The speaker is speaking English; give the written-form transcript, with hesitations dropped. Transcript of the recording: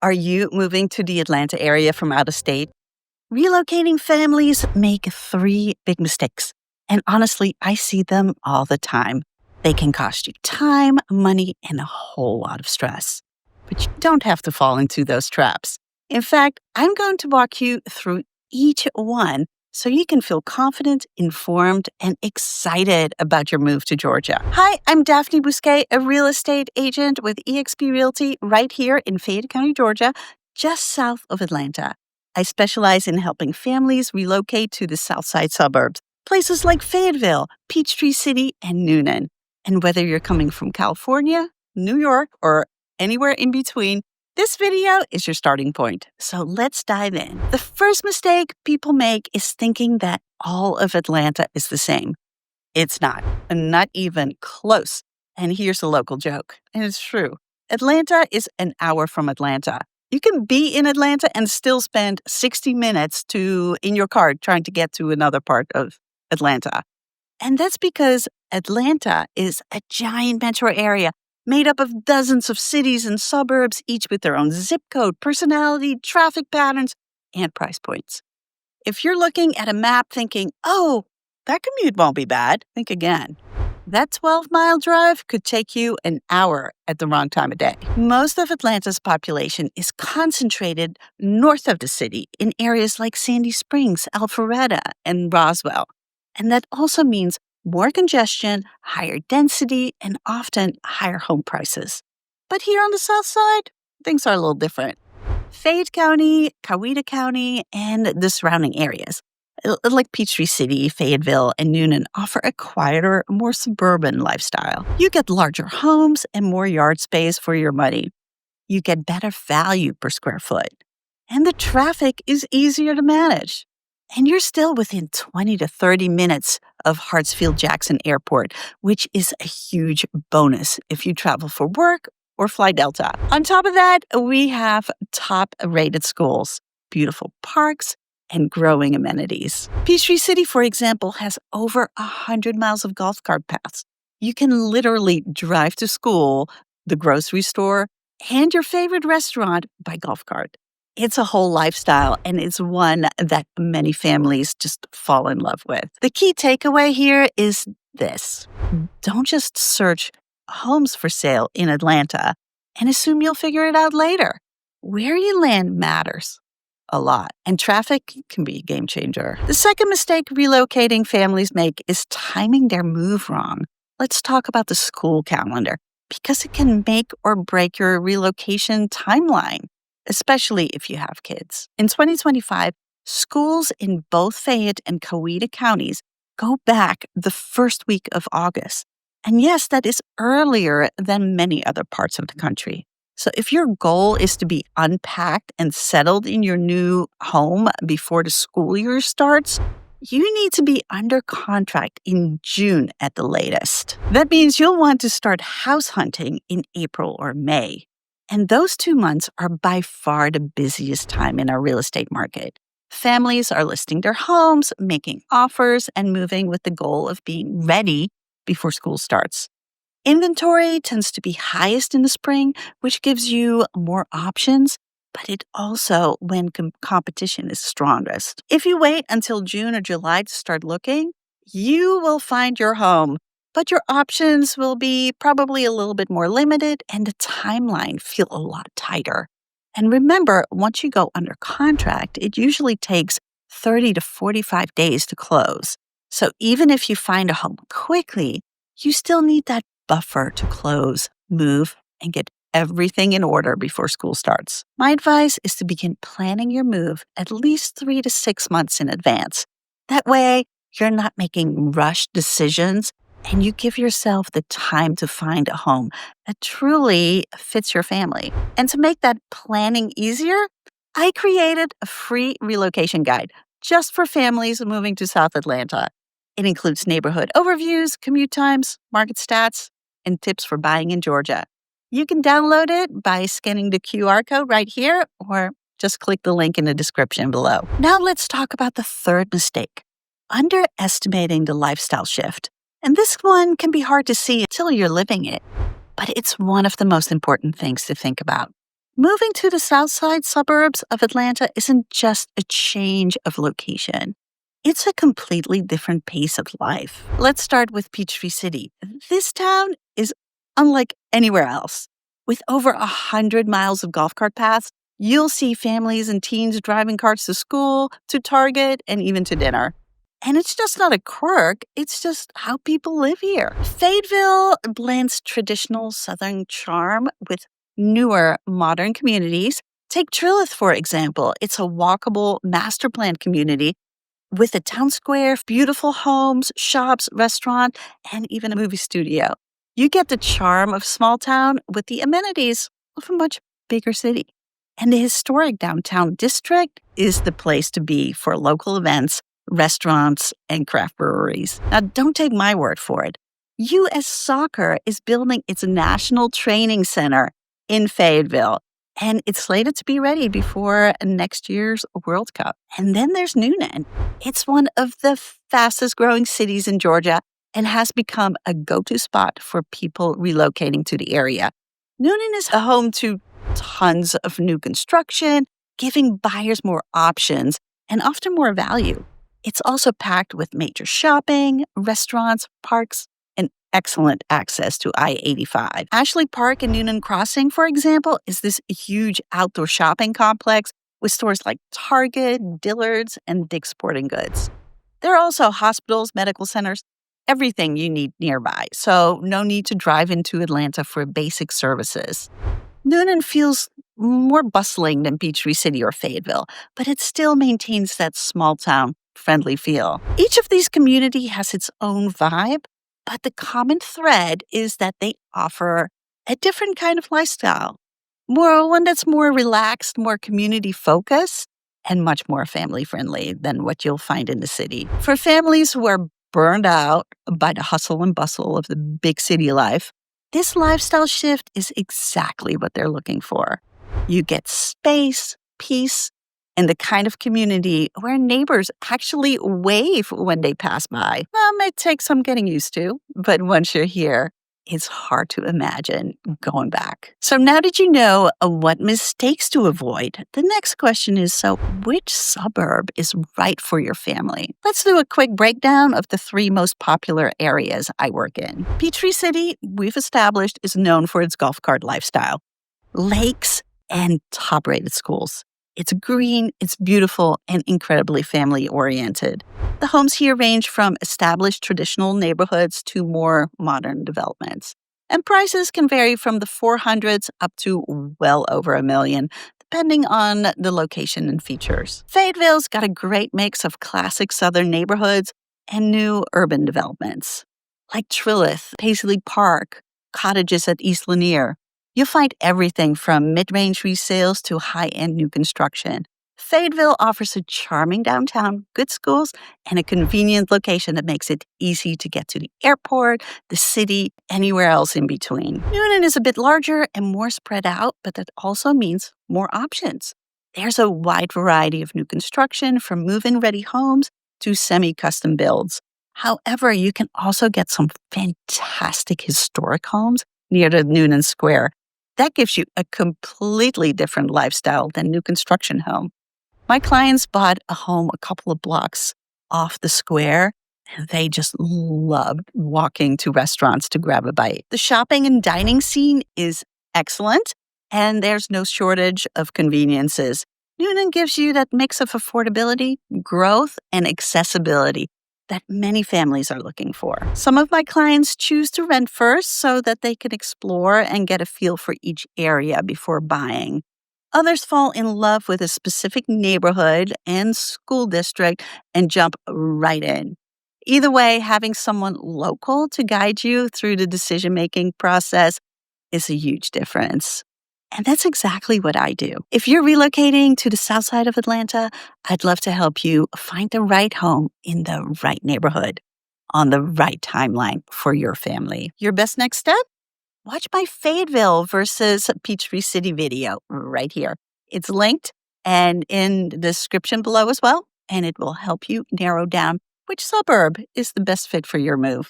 Are you moving to the Atlanta area from out of state? Relocating families make three big mistakes. And honestly, I see them all the time. They can cost you time, money, and a whole lot of stress. But you don't have to fall into those traps. In fact, I'm going to walk you through each one so you can feel confident, informed, and excited about your move to Georgia. Hi, I'm Daphne Bousquet, a real estate agent with eXp Realty right here in Fayette County, Georgia, just south of Atlanta. I specialize in helping families relocate to the Southside suburbs, places like Fayetteville, Peachtree City, and Newnan. And whether you're coming from California, New York, or anywhere in between, this video is your starting point. So let's dive in. The first mistake people make is thinking that all of Atlanta is the same. It's not even close. And here's a local joke, and it's true. Atlanta is an hour from Atlanta. You can be in Atlanta and still spend 60 minutes in your car trying to get to another part of Atlanta. And that's because Atlanta is a giant metro area made up of dozens of cities and suburbs, each with their own zip code, personality, traffic patterns, and price points. If you're looking at a map thinking, oh, that commute won't be bad, think again. That 12-mile drive could take you an hour at the wrong time of day. Most of Atlanta's population is concentrated north of the city in areas like Sandy Springs, Alpharetta, and Roswell. And that also means more congestion, higher density, and often higher home prices. But here on the south side, things are a little different. Fayette County, Coweta County, and the surrounding areas, like Peachtree City, Fayetteville, and Newnan, offer a quieter, more suburban lifestyle. You get larger homes and more yard space for your money. You get better value per square foot. And the traffic is easier to manage. And you're still within 20 to 30 minutes of Hartsfield-Jackson Airport, which is a huge bonus if you travel for work or fly Delta. On top of that, we have top-rated schools, beautiful parks, and growing amenities. Peachtree City, for example, has over 100 miles of golf cart paths. You can literally drive to school, the grocery store, and your favorite restaurant by golf cart. It's a whole lifestyle, and it's one that many families just fall in love with. The key takeaway here is this. Don't just search homes for sale in Atlanta and assume you'll figure it out later. Where you land matters a lot, and traffic can be a game changer. The second mistake relocating families make is timing their move wrong. Let's talk about the school calendar, because it can make or break your relocation timeline, especially if you have kids. In 2025, schools in both Fayette and Coweta counties go back the first week of August. And yes, that is earlier than many other parts of the country. So if your goal is to be unpacked and settled in your new home before the school year starts, you need to be under contract in June at the latest. That means you'll want to start house hunting in April or May. And those 2 months are by far the busiest time in our real estate market. Families are listing their homes, making offers, and moving with the goal of being ready before school starts. Inventory tends to be highest in the spring, which gives you more options, but it also when competition is strongest. If you wait until June or July to start looking, you will find your home, but your options will be probably a little bit more limited and the timeline feel a lot tighter. And remember, once you go under contract, it usually takes 30 to 45 days to close. So even if you find a home quickly, you still need that buffer to close, move, and get everything in order before school starts. My advice is to begin planning your move at least 3 to 6 months in advance. That way, you're not making rushed decisions and you give yourself the time to find a home that truly fits your family. And to make that planning easier, I created a free relocation guide just for families moving to South Atlanta. It includes neighborhood overviews, commute times, market stats, and tips for buying in Georgia. You can download it by scanning the QR code right here or just click the link in the description below. Now let's talk about the third mistake, underestimating the lifestyle shift. And this one can be hard to see until you're living it, but it's one of the most important things to think about. Moving to the Southside suburbs of Atlanta isn't just a change of location. It's a completely different pace of life. Let's start with Peachtree City. This town is unlike anywhere else. With over 100 miles of golf cart paths, you'll see families and teens driving carts to school, to Target, and even to dinner. And it's just not a quirk, it's just how people live here. Fayetteville blends traditional Southern charm with newer modern communities. Take Trillith, for example. It's a walkable master plan community with a town square, beautiful homes, shops, restaurant, and even a movie studio. You get the charm of small town with the amenities of a much bigger city. And the historic downtown district is the place to be for local events, restaurants, and craft breweries. Now, don't take my word for it. U.S. Soccer is building its national training center in Fayetteville, and it's slated to be ready before next year's World Cup. And then there's Newnan. It's one of the fastest growing cities in Georgia and has become a go-to spot for people relocating to the area. Newnan is home to tons of new construction, giving buyers more options and often more value. It's also packed with major shopping, restaurants, parks, and excellent access to I-85. Ashley Park and Newnan Crossing, for example, is this huge outdoor shopping complex with stores like Target, Dillard's, and Dick's Sporting Goods. There are also hospitals, medical centers, everything you need nearby, so no need to drive into Atlanta for basic services. Newnan feels more bustling than Peachtree City or Fayetteville, but it still maintains that small-town friendly feel. Each of these communities has its own vibe, but the common thread is that they offer a different kind of lifestyle. One that's more relaxed, more community-focused, and much more family-friendly than what you'll find in the city. For families who are burned out by the hustle and bustle of the big city life, this lifestyle shift is exactly what they're looking for. You get space, peace, and the kind of community where neighbors actually wave when they pass by. It may take some getting used to, but once you're here, it's hard to imagine going back. So now that you know what mistakes to avoid, the next question is, so which suburb is right for your family? Let's do a quick breakdown of the 3 most popular areas I work in. Peachtree City, we've established, is known for its golf cart lifestyle, lakes, and top-rated schools. It's green, it's beautiful, and incredibly family-oriented. The homes here range from established traditional neighborhoods to more modern developments. And prices can vary from the 400s up to well over $1 million, depending on the location and features. Fayetteville's got a great mix of classic southern neighborhoods and new urban developments, like Trillith, Paisley Park, cottages at East Lanier. You'll find everything from mid-range resales to high-end new construction. Fayetteville offers a charming downtown, good schools, and a convenient location that makes it easy to get to the airport, the city, anywhere else in between. Newnan is a bit larger and more spread out, but that also means more options. There's a wide variety of new construction, from move-in ready homes to semi-custom builds. However, you can also get some fantastic historic homes near the Newnan Square. That gives you a completely different lifestyle than new construction home. My clients bought a home a couple of blocks off the square, and they just loved walking to restaurants to grab a bite. The shopping and dining scene is excellent, and there's no shortage of conveniences. Newnan gives you that mix of affordability, growth, and accessibility that many families are looking for. Some of my clients choose to rent first so that they can explore and get a feel for each area before buying. Others fall in love with a specific neighborhood and school district and jump right in. Either way, having someone local to guide you through the decision-making process is a huge difference. And that's exactly what I do. If you're relocating to the south side of Atlanta, I'd love to help you find the right home in the right neighborhood on the right timeline for your family. Your best next step? Watch my Fayetteville versus Peachtree City video right here. It's linked and in the description below as well, and it will help you narrow down which suburb is the best fit for your move.